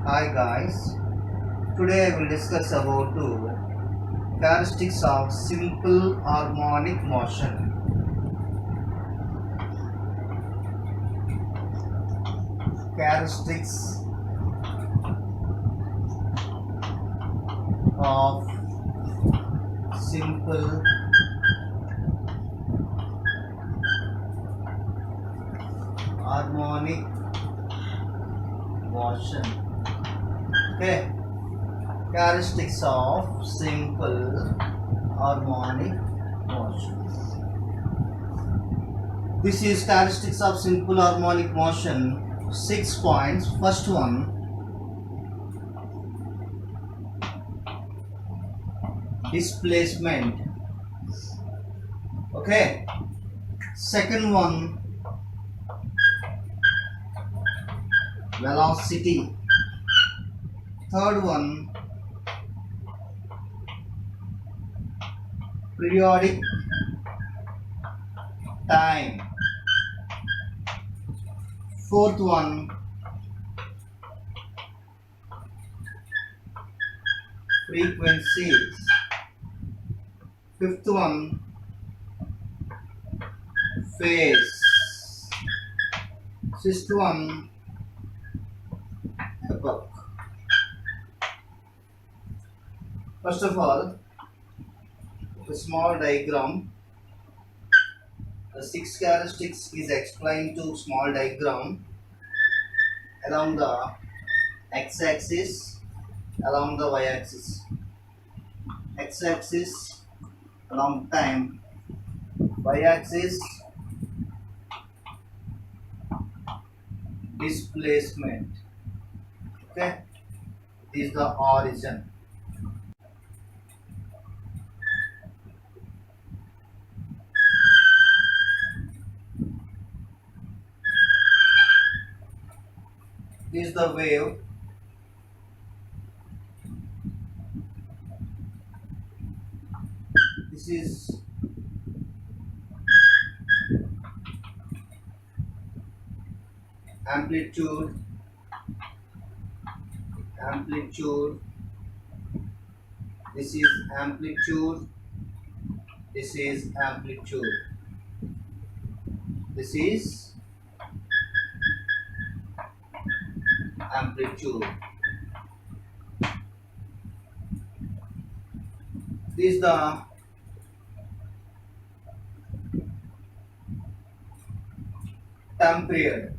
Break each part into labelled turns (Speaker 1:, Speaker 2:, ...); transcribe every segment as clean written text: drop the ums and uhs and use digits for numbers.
Speaker 1: Hi guys, today I will discuss about characteristics of simple harmonic motion. Characteristics of simple harmonic motion. Okay, characteristics of simple harmonic motion. This is characteristics of simple harmonic motion. 6 points. First one, displacement. Okay. Second one, velocity. Third one, periodic time. Fourth one, frequencies. Fifth one, phase. Sixth one, epoch. First of all, a small diagram. The 6 characteristics is explained to small diagram along the x-axis, along the y-axis. X-axis along time, y-axis displacement. Okay, this is the origin. This is the wave. This is amplitude. This is amplitude. This is amplitude. This is amplitude. This is the time period.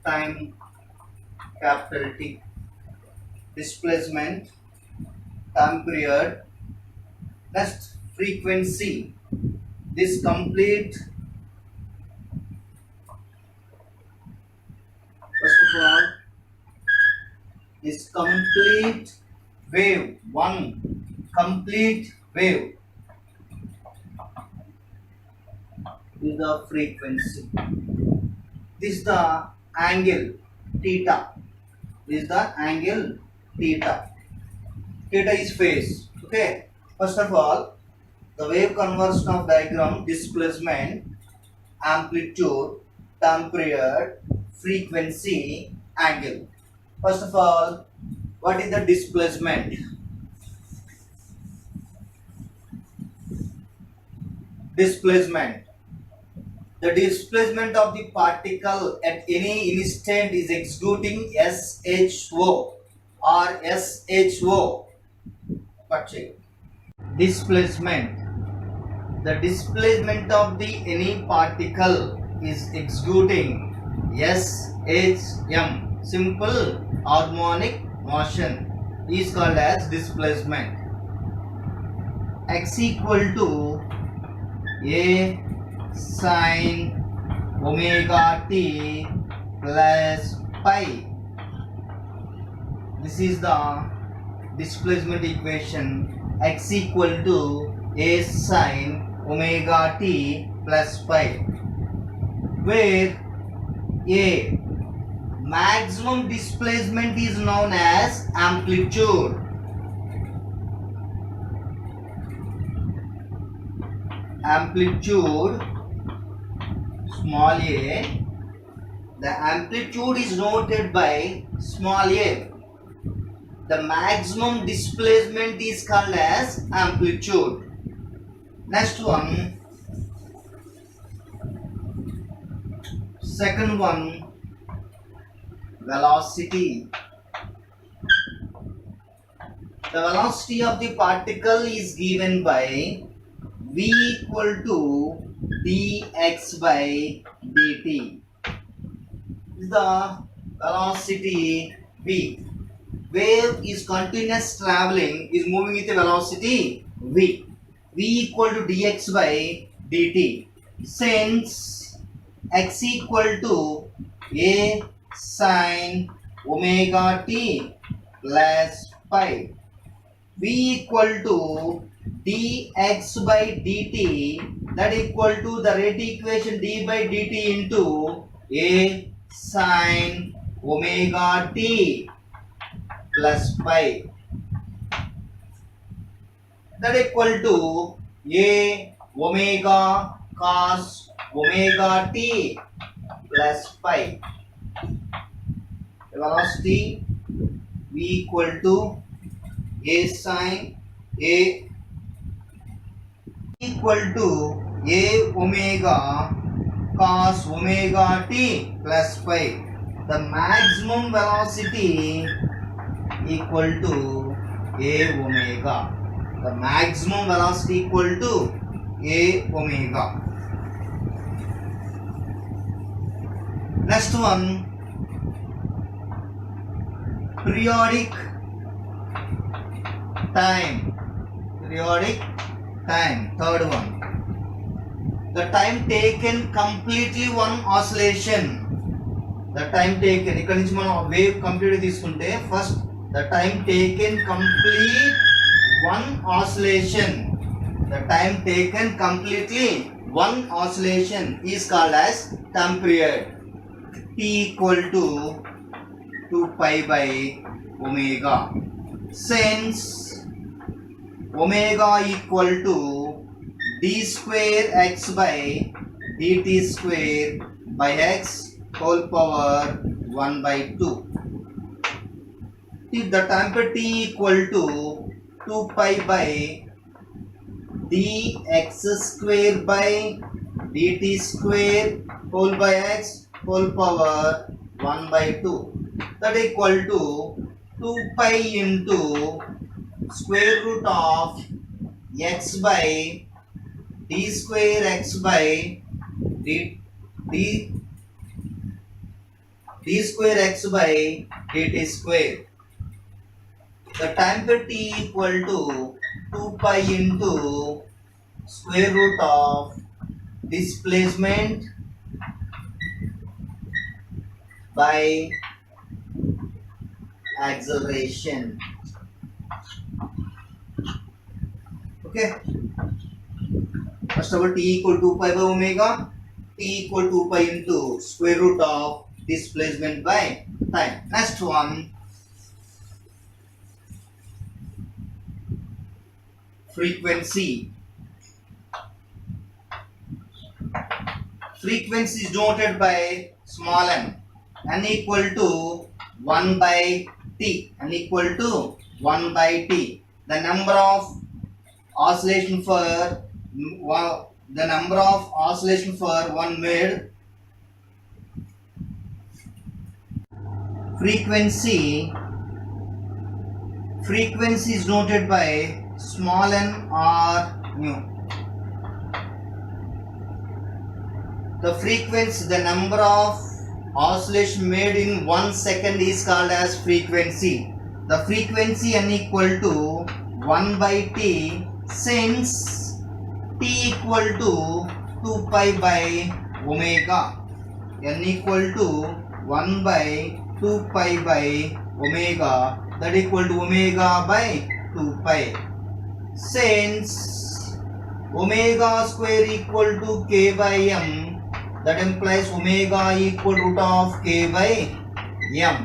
Speaker 1: Time, capital T. Displacement, time period. Next, frequency. This complete, first of all, this complete wave, one complete wave is the frequency. This is the angle theta. This is the angle theta. Theta is phase. Okay. First of all, the wave conversion of diagram: displacement, amplitude, time period, frequency, angle. First of all, what is the displacement? Displacement. The displacement of the particle at any instant is executing SHO or SHO. Displacement. The displacement of the any particle is executing SHM. Simple harmonic motion is called as displacement. X equal to A sin omega t plus pi. This is the displacement equation. X equal to A sin omega t plus pi, where A, maximum displacement, is known as amplitude. Amplitude small a The amplitude is noted by small a. The maximum displacement is called as amplitude. Next one, second one, velocity. The velocity of the particle is given by v equal to dx by dt. This is the velocity v. Wave is continuous traveling, is moving with a velocity v. V equal to dx by dt. Since x equal to a sin omega t plus pi, v equal to dx by dt, that equal to the rate equation d by dt into a sin omega t plus pi, that equal to a omega cos omega t plus pi. The velocity v equal to a sin a equal to a omega cos omega t plus pi. The maximum velocity equal to a omega. The maximum velocity equal to a omega. Next one, periodic time. Periodic time. Third one, the time taken completely one oscillation. The time taken, ఇక్కడ నుంచి మనం wave complete తీసుకుంటే first the time taken complete one oscillation. The time taken completely one oscillation is called as time period. T equal to 2 pi by omega. Since omega equal to d square x by dt square by x whole power 1 by 2. If the time period t equal to 2 pi by dx square by dt square whole by x whole power 1 by 2, that equal to 2 pi into square root of x by d square x by d square x by dt square. The time period t equal to 2 pi into square root of displacement by acceleration. Okay. First of all, t equal to 2 pi by omega, t equal to 2 pi into square root of displacement by time. Next one, frequency. Frequency is denoted by small n. N equal to 1 by t. N equal to 1 by t. The number of oscillation for one made. Frequency is noted by small n or nu. The frequency, the number of oscillation made in 1 second is called as frequency. The frequency n equal to 1 by t, since t equal to 2 pi by omega. N equal to 1 by 2 pi by omega, that equal to omega by 2 pi. Since omega square equal to k by m, that implies omega equal root of k by m.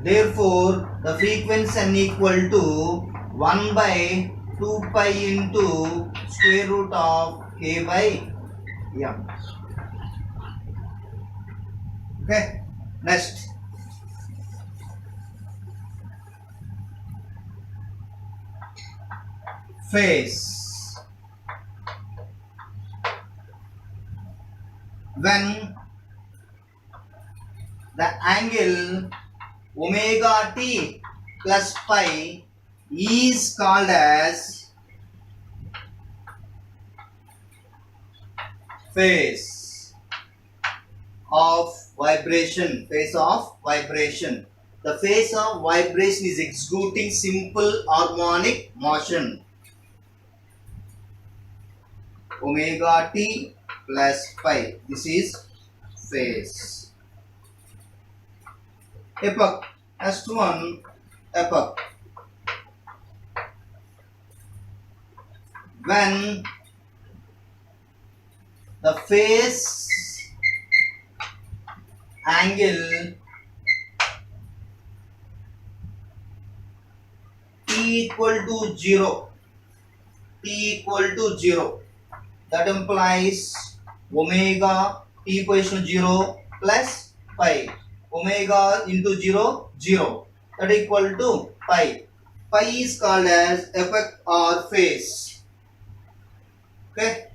Speaker 1: Therefore, the frequency n equal to 1 by 2 pi into square root of k by m. Okay, next. Phase. When the angle omega t plus pi is called as phase of vibration. Phase of vibration. The phase of vibration is executing simple harmonic motion. Omega t plus pi. This is phase. Epoch. Next one, epoch. When the phase angle t equal to 0, t equal to 0, that implies omega t equals to 0 plus pi, omega into 0, 0, that equal to pi. Pi is called as epoch or phase. Okay.